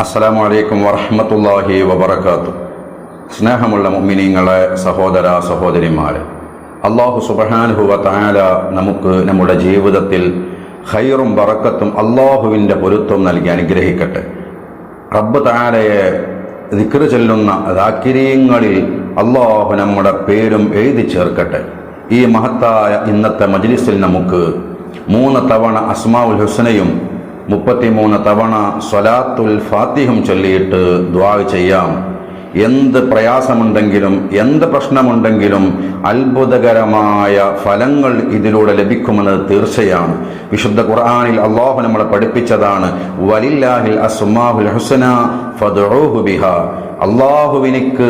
അസ്സലാമു അലൈക്കും വറഹ്മത്തുള്ളാഹി വബറകാതുഹു. സ്നേഹമുള്ള മുഅ്മിനീങ്ങളെ, സഹോദര സഹോദരിമാരെ, അല്ലാഹു സുബ്ഹാനഹു വ തആല നമുക്ക് നമ്മുടെ ജീവിതത്തിൽ ഖൈറും ബറക്കത്തും അല്ലാഹുവിൻ്റെ പൊരുത്തവും നൽകി അനുഗ്രഹിക്കട്ടെ. റബ്ബ് തആലയെ ദിക്ർ ചൊല്ലുന്ന ദാക്കിരീങ്ങളിൽ അല്ലാഹു നമ്മുടെ പേരും എഴുതി ചേർക്കട്ടെ. ഈ മഹത്തായ ഇന്നത്തെ മജ്ലിസിൽ നമുക്ക് 3 തവണ അസ്മാഉൽ ഹുസ്നയും 33 തവണ സ്വലാത്തുൽ ഫാത്തിഹും ചൊല്ലിയിട്ട് ദുആ ചെയ്യാം. എന്ത് പ്രയാസമുണ്ടെങ്കിലും എന്ത് പ്രശ്നമുണ്ടെങ്കിലും അത്ഭുതകരമായ ഫലങ്ങൾ ഇതിലൂടെ ലഭിക്കുമെന്നത് തീർച്ചയാണ്. വിശുദ്ധ ഖുർആനിൽ അല്ലാഹു നമ്മളെ പഠിപ്പിച്ചതാണ്, വലില്ലാഹിൽ അസ്മാഉൽ ഹുസ്ന ഫദ്ഉഹു ബിഹാ. അള്ളാഹുവിനിക്ക്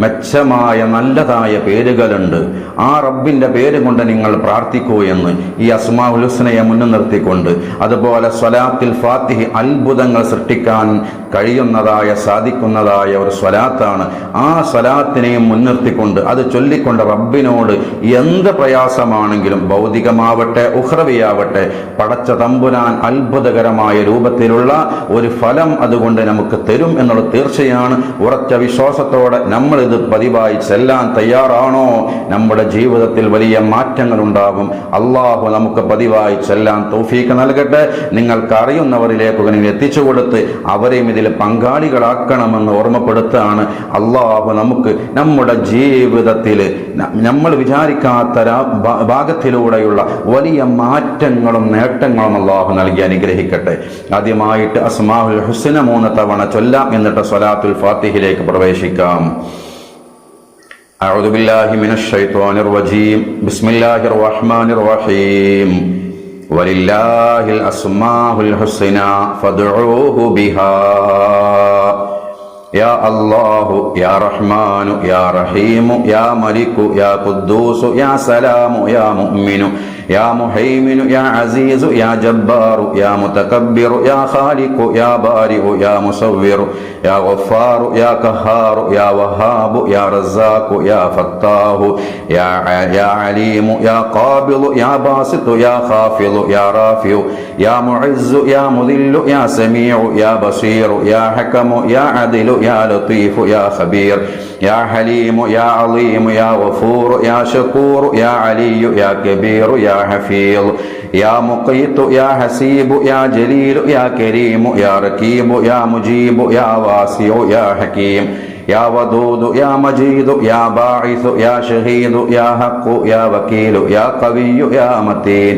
മെച്ചമായ നല്ലതായ പേരുകളുണ്ട്, ആ റബ്ബിന്റെ പേര് കൊണ്ട് നിങ്ങൾ പ്രാർത്ഥിക്കൂ എന്ന് ഈ അസ്മാഉൽ ഹുസ്നയെ മുൻനിർത്തിക്കൊണ്ട്, അതുപോലെ സ്വലാത്തുൽ ഫാത്തിഹ് അത്ഭുതങ്ങൾ സൃഷ്ടിക്കാൻ കഴിയുന്നതായ സാധിക്കുന്നതായ ഒരു സ്വലാത്താണ്. ആ സ്വലാത്തിനെയും മുൻനിർത്തിക്കൊണ്ട് അത് ചൊല്ലിക്കൊണ്ട് റബ്ബിനോട് എന്ത് പ്രയാസമാണെങ്കിലും ഭൗതികമാവട്ടെ ഉഖ്റവിയാവട്ടെ പടച്ച തമ്പുരാൻ അത്ഭുതകരമായ രൂപത്തിലുള്ള ഒരു ഫലം അതുകൊണ്ട് നമുക്ക് തരും എന്നുള്ളത് തീർച്ചയാണ്. ഉറച്ച വിശ്വാസത്തോടെ നമ്മൾ ഇത് പതിവായി ചെല്ലാൻ തയ്യാറാണോ? നമ്മുടെ ജീവിതത്തിൽ വലിയ മാറ്റങ്ങൾ ഉണ്ടാകും. അള്ളാഹു നമുക്ക് പതിവായി ചെല്ലാൻ തൗഫീഖ് നൽകട്ടെ. നിങ്ങൾക്ക് അറിയുന്നവരിലേക്ക് നിങ്ങൾ എത്തിച്ചു കൊടുത്ത് അവരെയും ഇതിൽ പങ്കാളികളാക്കണമെന്ന് ഓർമ്മപ്പെടുത്തുകയാണ്. അള്ളാഹു നമുക്ക് നമ്മുടെ ജീവിതത്തിൽ നമ്മൾ വിചാരിക്കാത്ത ഭാഗത്തിലൂടെയുള്ള വലിയ മാറ്റങ്ങളും നേട്ടങ്ങളും അള്ളാഹു നൽകി അനുഗ്രഹിക്കട്ടെ. ആദ്യമായിട്ട് അസ്മാഉൽ ഹുസ്ന 3 തവണ ചൊല്ലാം, എന്നിട്ട് സ്വലാത്തുൽ ഫാത്തിഹിലേക്ക് പ്രവേശിക്കാം. അഊദു ബില്ലാഹി മിനശ് ശൈത്വാനിർ റജീം. ബിസ്മില്ലാഹിർ റഹ്മാനിർ റഹീം. വലില്ലാഹിൽ അസ്മാഉൽ ഹുസ്ന ഫദ്ഉഹു ബിഹാ. യാ അല്ലാഹു യാ റഹ്മാനു യാ റഹീമു യാ മലികു യാ ഖുദ്ദൂസു യാ സലാമു യാ മുഅ്മിനു യാ മുഹൈമിനു യാ അസീസു യാ ജബ്ബാറു യാ മുതകബ്ബിറു യാ ഖാലിഖു യാ ബാരിഉ യാ മുസവ്വിറു യാ ഗഫാറു യാ ഖഹാറു യാ വഹാബു യാ റസാഖു യാ ഫത്താഹു യാ അലീമു യാ ഖാബിളു യാ ബാസിതു യാ ഖാഫിളു യാ റാഫിഉ യാ മുഇസ്സു യാ മുദില്ലു യാ സമീഉ യാ ബസീറു യാ ഹകമു യാ അദിലു യാ ലതീഫു യാ ഖബീർ യാ ഹലീമു യാ അലീമു യാ ഗഫൂറു യാ ശകൂറു യാ അലിയു യാ കബീറു യാ ഹഫീൾ യാ മുഖീതു യാ ഹസീബു യാ ജലീലു യാ കരീമു യാ റകീബു യാ മുജീബു യാ വാസിഉ യാ ഹകീം യാ വദൂദു യാ മജീദു യാ ബാഇസു യാ ഷഹീദു യാ ഹഖു യാ വകീലു യാ ഖവിയ്യു യാ മതീൻ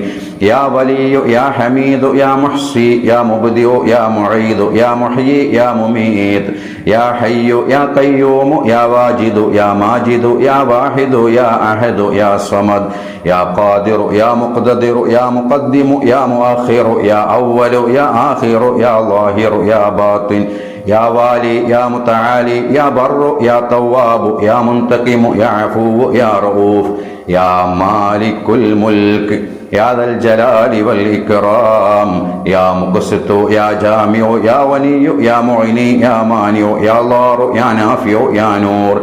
യാ വലിയ്യു യാ ഹമീദു യാ മുഹ്സി യാ മുബ്ദിഉ യാ മുഈദു യാ മുഹ്യി യാ മുമീത് യാ ഹയ്യു യാ ഖയ്യൂമു യാ വാജിദു യാ മാജിദു യാ വാഹിദു യാ അഹദു യാ സമദ് യാ ഖാദിറു യാ മുഖ്തദിറു യാ മുഖദ്ദിമു യാ മുഅഖിറു യാ അവ്വലു യാ ആഖിറു യാ ളാഹിറു യാ ബാത്തിൻ യാ വാലി യാ മുതആലി യാ ബർറു യാ തവ്വാബു യാ മുൻതഖിമു യാ അഫൂവു യാ റഊഫ് യാ മാലിക്കുൽ മുൽക്ക് യാ ദൽ ജലാലി വൽ ഇക്റാം യാ മുഖ്സിതു യാ ജാമിഉ യാ വലിയ്യു യാ മുഇനി യാ മാനിഉ യാ ളാറു യാ നാഫിഉ യാ നൂർ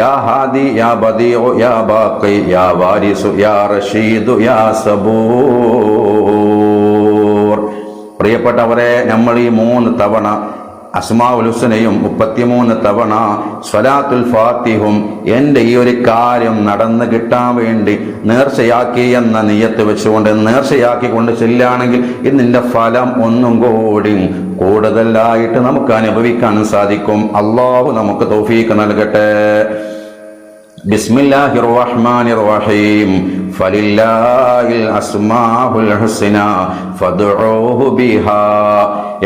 യാ ഹാദി യാ ബദീഉ യാ ബാഖി യാ വാരിസു യാ റഷീദു യാ സബൂർ. പ്രിയപ്പെട്ടവരെ, നമ്മൾ ഈ 3 തവണ അസ്മാഉൽ ഹുസ്നയും 33 തവണ സ്വലാത്തുൽ ഫാത്തിഹും എൻ്റെ ഈ ഒരു കാര്യം നടന്നു കിട്ടാൻ വേണ്ടി നേർച്ചയാക്കി എന്ന നിയ്യത്ത് വെച്ചുകൊണ്ട് നേർച്ചയാക്കിക്കൊണ്ട് ചെല്ലുകയാണെങ്കിൽ ഇതിൻ്റെ ഫലം ഒന്നും കൂടി കൂടുതലായിട്ട് നമുക്ക് അനുഭവിക്കാൻ സാധിക്കും. അല്ലാഹു നമുക്ക് തൗഫീഖ് നൽകട്ടെ. ബിസ്മില്ലാഹിർ റഹ്മാനിർ റഹീം. ഫലില്ലാഹിൽ അസ്മാഉൽ ഹുസ്ന ഫദ്ഉഹു ബിഹാ.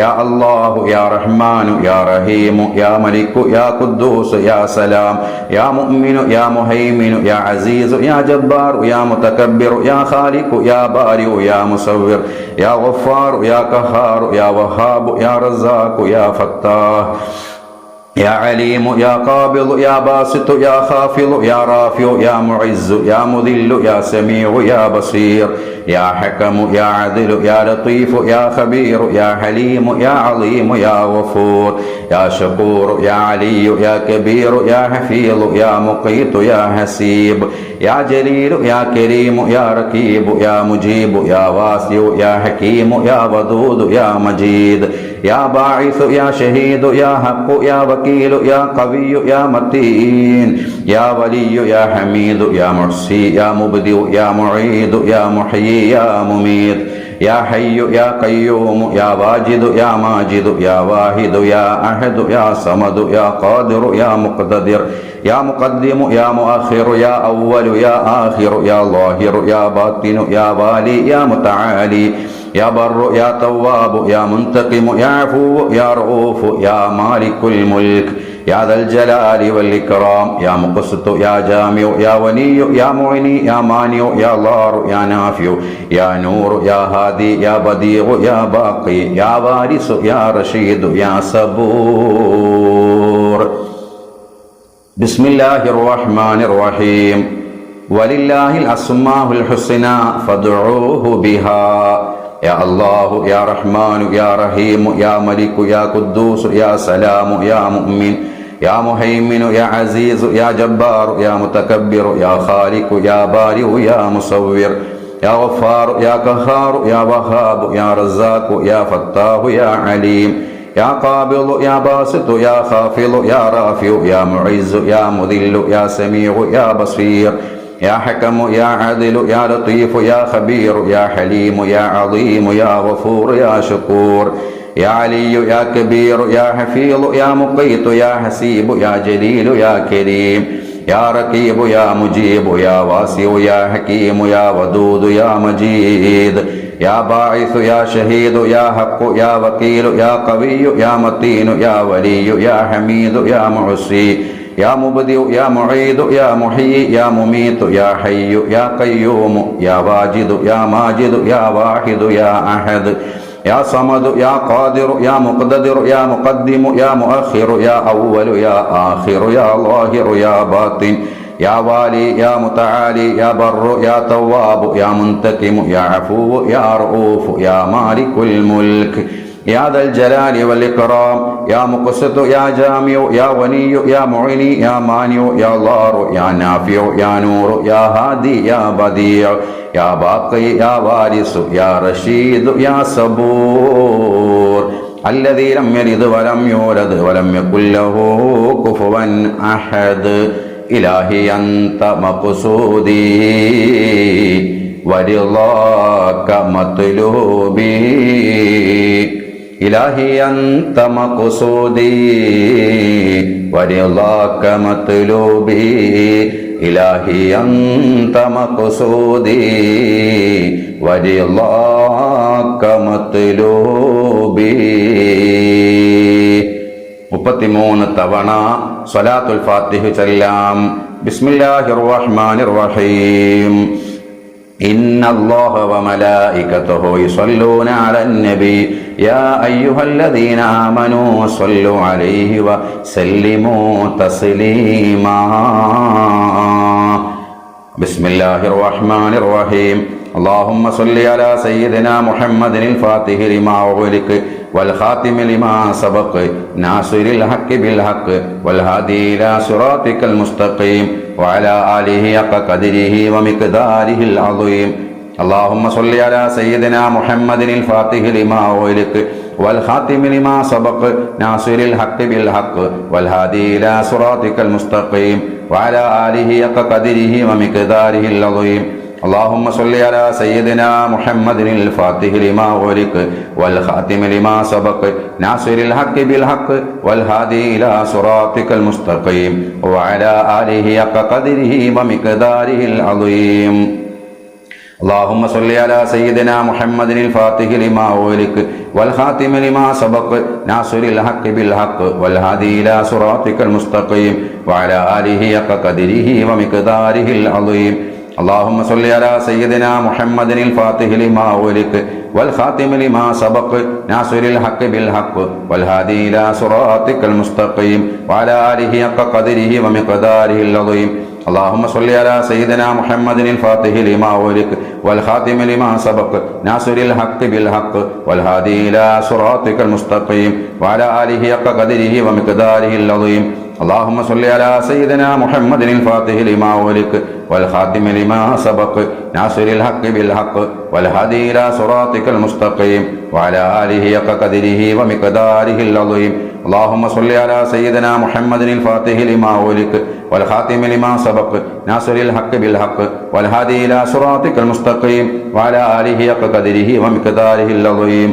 യാ അല്ലാഹു യാ റഹ്മാനു യാ റഹീമു യാ മലികു യാ ഖുദ്ദൂസ് യാ സലാം യാ മുഅ്മിനു യാ മുഹൈമിനു യാ അസീസു യാ ജബ്ബാറു യാ മുതകബ്ബിറു യാ ഖാലിഖു യാ ബാരിഉ യാ മുസവ്വിർ യാ ഗഫാറു യാ ഖഹാറു യാ വഹാബു യാ റസാഖു യാ ഫത്താഹ് يا عليم يا قابض يا باسط يا خافض يا رافع يا معز يا مذل يا سميع يا بصير يا حكم يا عدل يا لطيف يا خبير يا حليم يا عظيم يا غفور يا شكور يا علي يا كبير يا حفيظ يا مقيت يا حسيب يا جليل يا كريم يا رقيب يا مجيب يا واسع يا حكيم يا ودود يا مجيد يا باعث يا شهيد يا حق يا وكيل يا قوي يا متين يا ولي يا حميد يا محصي يا مبدئ يا معيد يا محيي يا مميت يا حي يا قيوم يا واجد يا ماجد يا واحد يا أحد يا صمد يا قادر يا مقتدر يا مقدم يا مؤخر يا أول يا آخر يا ظاهر يا باطن يا والي يا متعالي يا بر يا تواب يا منتقم يا عفو يا رؤوف يا مالك الملك يا ذا الجلال والإكرام يا مقسط يا جامع يا ولي يا معيني يا مانع يا ضار يا نافع يا نور يا هادي يا بديع يا باقي يا وارث يا رشيد يا صبور. بسم الله الرحمن الرحيم. ولله الأسماء الحسنى فادعوه بها. يا الله يا رحمن يا رحيم يا ملك يا قدوس يا سلام يا مؤمن يا مهيمن يا عزيز يا جبار يا متكبر يا خالق يا بارئ يا مصور يا غفار يا قهار يا وهاب يا رزاق يا فتاح يا عليم يا قابض يا باسط يا خافض يا رافع يا معز يا مذل يا سميع يا بصير يا حكم يا عدل يا لطيف يا خبير يا حليم يا عظيم يا غفور يا شكور يا علي يا كبير يا حفيظ يا مقيت يا حسيب يا جليل يا كريم يا رقيب يا مجيب يا واسع يا حكيم يا ودود يا مجيد يا باعث يا شهيد يا حق يا وكيل يا قوي يا متين يا ولي يا حميد يا معصي يا مبدئ يا معيد يا محيي يا مميت يا حي يا قيوم يا واجد يا ماجد يا واحد يا أحد يا صمد يا قادر يا مقتدر يا مقدم يا مؤخر يا أول يا آخر يا ظاهر يا باطن يا والي يا متعالي يا بر يا تواب يا منتقم يا عفو يا رؤوف يا مالك الملك يا ذا الجلال والإكرام يا مقسط يا جامع يا ولي يا معيني يا مانع يا ضار يا نافع يا نور يا هادي يا بديع يا باقي يا وارث يا رشيد يا صبور الذي لم يلد ولم يولد ولم يكن له كفوا أحد. إلهي أنت مقصودي ورضاك مطلوبي إلهي أنت مقصودي ورضاك مطلوبي إلهي أنت مقصودي ورضاك مطلوبي. 33 തവണ സ്വലാത്തുൽ ഫാത്തിഹ ചൊല്ലാം. ബിസ്മില്ലാഹിർ റഹ്മാനിർ റഹീം. إن الله وملائكته يصلون على النبي يا أيها الذين آمنوا صلوا عليه وسلموا تسليما. بسم الله الرحمن الرحيم. اللهم صل على سيدنا محمد الفاتح لما أغلق والخاتم لما سبق ناصر الحق بالحق والهادي إلى صراطك المستقيم وعلى آله حق قدره ومقداره العظيم. اللهم صل على سيدنا محمد الفاتح لما أغلق والخاتم لما سبق ناصر الحق بالحق والهادي إلى صراطك المستقيم وعلى آله حق قدره ومقداره العظيم. اللهم صل على سيدنا محمد الفاتح لما أغلق والخاتم لما سبق ناصر الحق بالحق والهادي إلى صراطك المستقيم وعلى آله حق قدره ومقداره العظيم. اللهم صل على سيدنا محمد الفاتح لما أغلق والخاتم لما سبق ناصر الحق بالحق والهادي إلى صراطك المستقيم وعلى آله حق قدره ومقداره العظيم. اللهم صل على سيدنا محمد الفاتح لما أغلق والخاتم لما سبق ناصر الحق بالحق والهادي إلى صراطك المستقيم وعلى آله حق قدره ومقداره العظيم. اللهم صل على سيدنا محمد الفاتح لما أغلق والخاتم لما سبق ناصر الحق بالحق والهادي إلى صراطك المستقيم وعلى آله حق قدره ومقداره العظيم. اللهم صل على سيدنا محمد الفاتح لما أغلق والخاتم لما سبق ناصر الحق بالحق والهادي إلى صراطك المستقيم وعلى آله حق قدره ومقداره العظيم اللهم صل على سيدنا محمد الفاتح لما أغلق والخاتم لما سبق ناصر الحق بالحق والهادي إلى صراطك المستقيم وعلى آله حق قدره ومقداره العظيم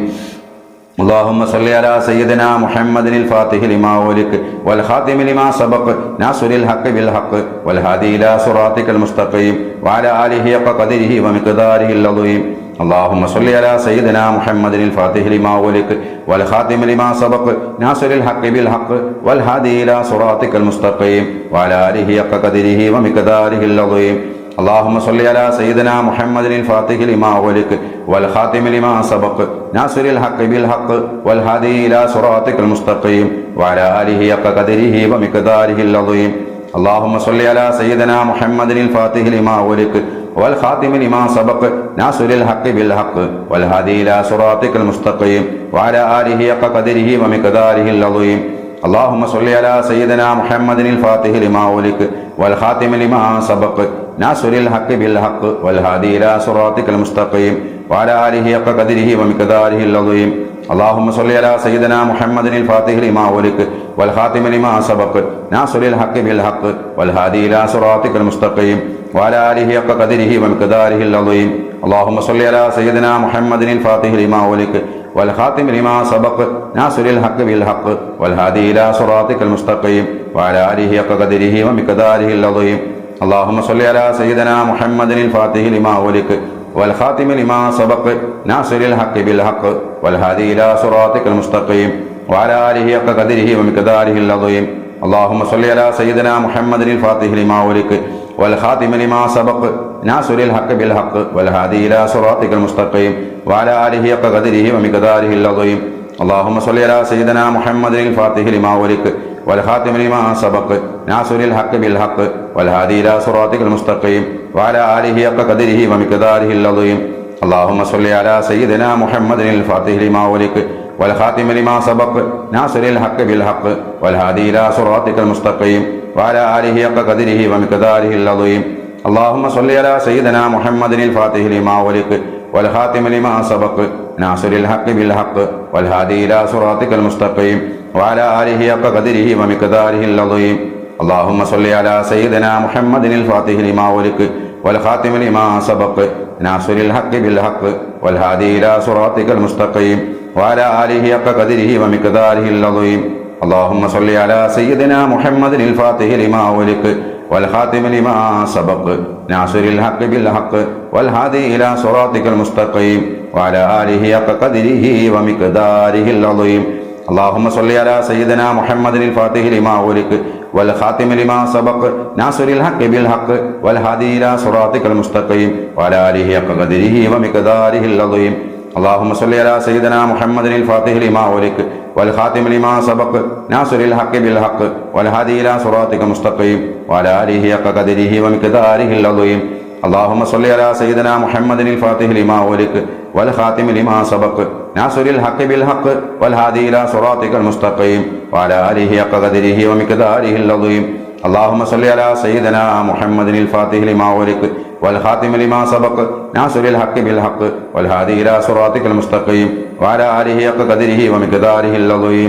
اللهم صل على سيدنا محمد الفاتح لما أغلق والخاتم لما سبق ناصر الحق بالحق والهادي إلى صراطك المستقيم وعلى آله حق قدره ومقداره العظيم اللهم صل على سيدنا محمد الفاتح لما أغلق والخاتم لما سبق ناصر الحق بالحق والهادي إلى صراطك المستقيم وعلى آله حق قدره ومقداره العظيم اللهم صل على سيدنا محمد الفاتح لما أغلق والخاتم لما سبق ناصر الحق بالحق والهادي إلى صراطك المستقيم وعلى آله حق قدره ومقداره العظيم اللهم صل على سيدنا محمد الفاتح لما أغلق والخاتم لما سبق ناصر الحق بالحق والهادي إلى صراطك المستقيم وعلى آله حق قدره ومقداره العظيم اللهم صل على سيدنا محمد الفاتح لما أغلق والخاتم لما سبق ناصر الحق بالحق والهادي إلى صراطك المستقيم وعلى آله حق قدره ومقداره العظيم اللهم صل على سيدنا محمد الفاتح لما أغلق والخاتم لما سبق ناصر الحق بالحق والهادي إلى صراطك المستقيم وعلى آله حق قدره ومقداره العظيم اللهم صل على سيدنا محمد الفاتح لما أغلق والخاتم لما سبق ناصر الحق بالحق والهادي إلى صراطك المستقيم وعلى آله حق قدره ومقداره العظيم اللهم صل على سيدنا محمد الفاتح لما أغلق والخاتم لما سبق ناصر الحق بالحق والهادي إلى صراطك المستقيم وعلى آله حق قدره ومقداره العظيم اللهم صل على سيدنا محمد الفاتح لما أغلق والخاتم لما سبق ناصر الحق بالحق والهادي إلى صراطك المستقيم وعلى آله حق قدره ومقداره العظيم اللهم صل على سيدنا محمد الفاتح لما أغلق والخاتم لما سبق ناصر الحق بالحق والهادي إلى صراطك المستقيم وعلى آله حق قدره ومقداره العظيم اللهم صل على سيدنا محمد الفاتح لما أغلق والخاتم لما سبق ناصر الحق بالحق والهادي إلى صراطك المستقيم وعلى آله حق قدره ومقداره العظيم اللهم صل على سيدنا محمد الفاتح لما أغلق والخاتم لما سبق ناصر الحق بالحق والهادي إلى صراطك المستقيم وعلى آله حق قدره ومقداره العظيم اللهم صل على سيدنا محمد الفاتح لما أغلق والخاتم لما سبق ناصر الحق بالحق والهادي إلى صراطك المستقيم وعلى آله حق قدره ومقداره العظيم اللهم صل على سيدنا محمد الفاتح لما أغلق والخاتم لما سبق ناصر الحق بالحق والهادي إلى صراطك المستقيم وعلى آله حق قدره ومقداره العظيم اللهم صل على سيدنا محمد الفاتح لما أغلق والخاتم لما سبق ناصر الحق بالحق والهادي إلى صراطك المستقيم وعلى آله حق قدره ومقداره العظيم اللهم صل على سيدنا محمد الفاتح لما أغلق والخاتم لما سبق ناصر الحق بالحق والهادي إلى صراطك المستقيم وعلى آله حق قدره ومقداره العظيم اللهم صل على سيدنا محمد الفاتح لما أغلق والخاتم لما سبق ناصر الحق بالحق والهادي إلى صراطك المستقيم وعلى آله حق قدره ومقداره العظيم اللهم صل على سيدنا محمد الفاتح لما أغلق والخاتم لما سبق ناصر الحق بالحق والهادي إلى صراطك المستقيم وعلى آله حق قدره ومقداره العظيم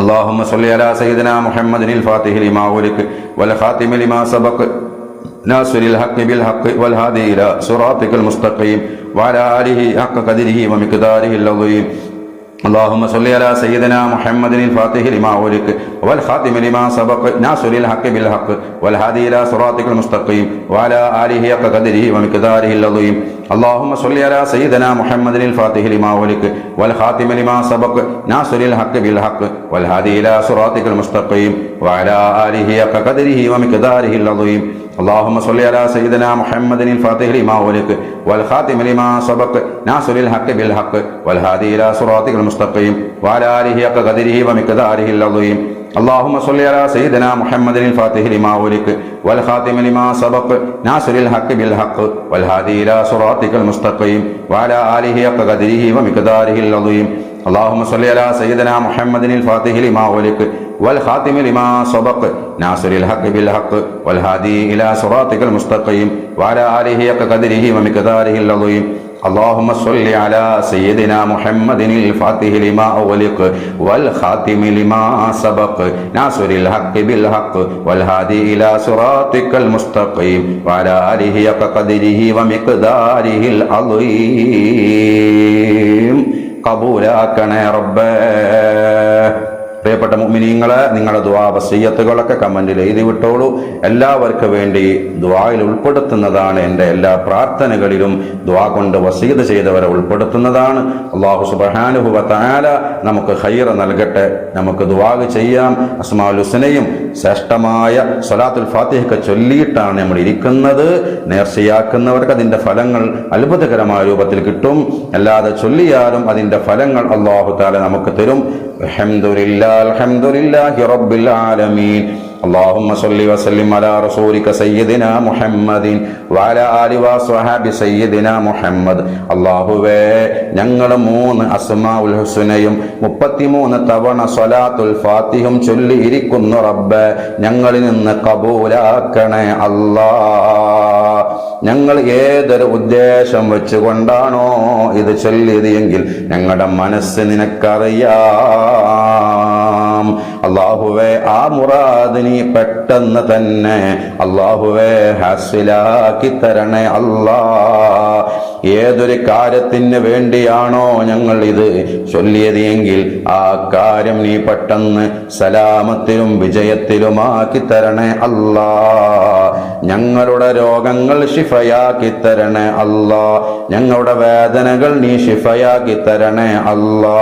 اللهم صل على سيدنا محمد الفاتح لما أغلق والخاتم لما سبق ناصر الحق بالحق والهادي إلى صراطك المستقيم وعلى آله حق قدره ومقداره العظيم اللهم صل على سيدنا محمد الفاتح لما أغلق والخاتم لما سبق ناصر الحق بالحق والهادي إلى صراطك المستقيم وعلى آله حق قدره ومقداره العظيم اللهم صل على سيدنا محمد الفاتح لما أغلق والخاتم لما سبق ناصر الحق بالحق والهادي إلى صراطك المستقيم وعلى آله حق قدره ومقداره العظيم اللهم صل على سيدنا محمد الفاتح لما أغلق والخاتم لما سبق ناصر الحق بالحق والهادي إلى صراطك المستقيم وعلى آله حق قدره ومقداره العظيم اللهم صل على سيدنا محمد الفاتح لما أغلق والخاتم لما سبق ناصر الحق بالحق والهادي إلى صراطك المستقيم وعلى آله حق قدره ومقداره العظيم اللهم صل على سيدنا محمد الفاتح لما أغلق والخاتم لما سبق ناصر الحق بالحق والهادي إلى صراطك المستقيم وعلى آله حق قدره ومقداره العظيم. اللهم صل على سيدنا محمد الفاتح لما أغلق والخاتم لما سبق ناصر الحق بالحق والهادي إلى صراطك المستقيم وعلى آله حق قدره ومقداره العظيم. കബൂലാക്കണേ റബ്ബേ. പ്രിയപ്പെട്ട മുഅ്മിനീങ്ങളെ, നിങ്ങളുടെ ദുആ വസിയ്യത്തുകളൊക്കെ കമന്റിൽ എഴുതി വിട്ടോളൂ. എല്ലാവർക്കും വേണ്ടി ദുആയിൽ ഉൾപ്പെടുത്തുന്നതാണ്. എൻ്റെ എല്ലാ പ്രാർത്ഥനകളിലും ദുആ കൊണ്ട് വസിയ്യത്ത് ചെയ്തവരെ ഉൾപ്പെടുത്തുന്നതാണ്. അല്ലാഹു സുബ്ഹാനഹു വ തആല നമുക്ക് ഖൈർ നൽകട്ടെ. നമുക്ക് ദുആ ചെയ്യാം. അസ്മാഉൽ ഹുസ്നയും ശ്രേഷ്ഠമായ സ്വലാത്തുൽ ഫാത്തിഹയൊക്കെ ചൊല്ലിയിട്ടാണ് നമ്മൾ ഇരിക്കുന്നത്. നേർച്ചയാക്കുന്നവർക്ക് അതിൻ്റെ ഫലങ്ങൾ അത്ഭുതകരമായ രൂപത്തിൽ കിട്ടും. അല്ലാതെ ചൊല്ലിയാലും അതിൻ്റെ ഫലങ്ങൾ അല്ലാഹു തആല നമുക്ക് തരും. അൽഹംദുലില്ലാഹി റബ്ബിൽ ആലമീൻ. اللهم صل وسلم على رسولك سيدنا محمد وعلى آله وصحبه سيدنا محمد. അല്ലാഹുവേ, ഞങ്ങൾ 3 അസ്മാഉൽ ഹുസ്നയും 33 തവണ സ്വലാത്തുൽ ഫാത്തിഹയും ചൊല്ലി ഇരിക്കുന്നു റബ്ബേ. ഞങ്ങളിൽ നിന്ന് കബൂലാക്കണേ അല്ലാ. ഞങ്ങൾ ഏതൊരു ഉദ്ദേശം വെച്ചുകൊണ്ടാണോ ഇത് ചൊല്ലിയത് എങ്കിൽ ഞങ്ങളുടെ മനസ്സ് നിനക്കറിയാം. അല്ലാഹുവേ, ആ മുറാദ് നീ പെട്ടെന്ന് തന്നെ അല്ലാഹുവേ ഹാസിലാക്കി തരണേ അല്ലാ. ഏതൊരു കാര്യത്തിന് വേണ്ടിയാണോ ഞങ്ങൾ ഇത് ചൊല്ലിയത് എങ്കിൽ ആ കാര്യം നീ പെട്ടെന്ന് സലാമത്തിലും വിജയത്തിലുമാക്കി തരണേ അല്ലാ. ഞങ്ങളുടെ രോഗങ്ങൾ ശിഫയാക്കി തരണേ അല്ലാ. ഞങ്ങളുടെ വേദനകൾ നീ ശിഫയാക്കി തരണേ അല്ലാ.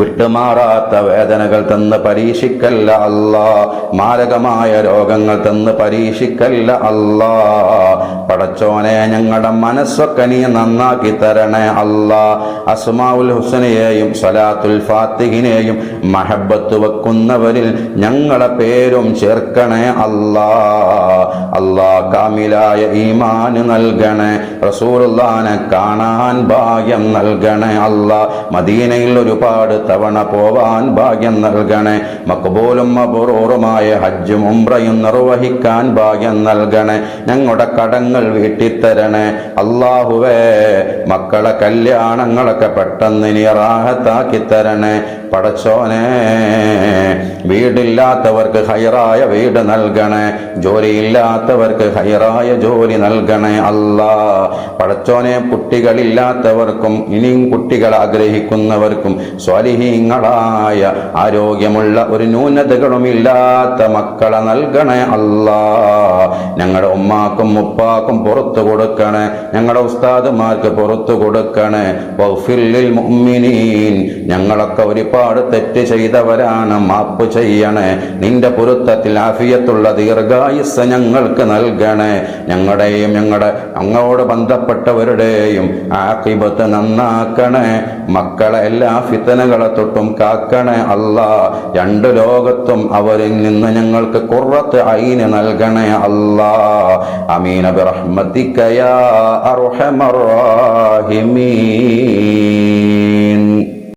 വിട്ടുമാറാത്ത വേദനകൾ തന്ന് പരീക്ഷിക്കല്ല അല്ലാ. മാരകമായ രോഗങ്ങൾ തന്ന് പരീക്ഷിക്കല്ല അല്ലാ. പടച്ചോനെ, ഞങ്ങളുടെ മനസ്സൊക്കെ നീ നന്നാക്കി തരണേ അല്ലാ. അസ്മാഉൽ ഹുസ്നയെയും സ്വലാത്തുൽ ഫാത്തിഹിനെയും മഹബത്ത് വെക്കുന്നവരിൽ ഞങ്ങളെ പേരും ചേർക്കണേ അല്ലാ. അല്ലാ, കാമിലായ ഈമാൻ നൽകണേ. റസൂലുള്ളാഹിനെ കാണാൻ ഭാഗ്യം നൽകണേ അല്ലാ. മദീനയിൽ ഒരുപാട് തവണ പോവാൻ ഭാഗ്യം നൽകണേ. മഖ്ബൂലും മബ്റൂറുമായ ഹജ്ജും ഉംറയും നിർവഹിക്കാൻ ഭാഗ്യം നൽകണേ. ഞങ്ങളുടെ കടങ്ങൾ വീട്ടിത്തരണേ അല്ലാഹുവേ. മക്കളെ കല്യാണങ്ങളൊക്കെ പെട്ടെന്ന് നീ റാഹത്താക്കി തരണേ പടച്ചോനെ. വീടില്ലാത്തവർക്ക് ഹൈറായ വീട് നൽകണേ. ജോലിയില്ലാത്തവർക്ക് ഹൈറായ ജോലി നൽകണേ അല്ലാ. പടച്ചോനെ, കുട്ടികളില്ലാത്തവർക്കും ഇനിയും കുട്ടികൾ ആഗ്രഹിക്കുന്നവർക്കും സ്വാലിഹീങ്ങളായ ആരോഗ്യമുള്ള ഒരു ന്യൂനതകളുമില്ലാത്ത മക്കളെ നൽകണേ അല്ലാ. ഞങ്ങളുടെ ഉമ്മാക്കും ഉപ്പാക്കും പുറത്തു കൊടുക്കണേ. ഞങ്ങളുടെ ഉസ്താദുമാർക്ക് പുറത്തു കൊടുക്കണേ. വഗ്ഫിർ ലിൽ മുഅ്മിനീൻ. ഞങ്ങളൊക്കെ ഒരുപാട് തെറ്റ് ചെയ്തവരാണ്, മാപ്പ് ചെയ്യണേ. നിന്റെ പൊരുത്തത്തിൽ ആഫിയത്തുള്ള ദീർഘായുസ്സ് ഞങ്ങൾക്ക് നൽകണേ. ഞങ്ങളുടെയും ഞങ്ങളോട് ബന്ധപ്പെട്ടവരുടെയും ആഖിബത്ത് നന്നാക്കണേ. മക്കളെ എല്ലാ ഫിത്നകളെ തൊട്ടും കാക്കണേ അല്ലാ. 2 ലോകത്തും അവരിൽ നിന്ന് ഞങ്ങൾക്ക് ഖുർറത്ത് ഐന് നൽകണേ അല്ലാ. ആമീൻ ബിറഹ്മതിക യാ അർഹമർ റഹീമീൻ.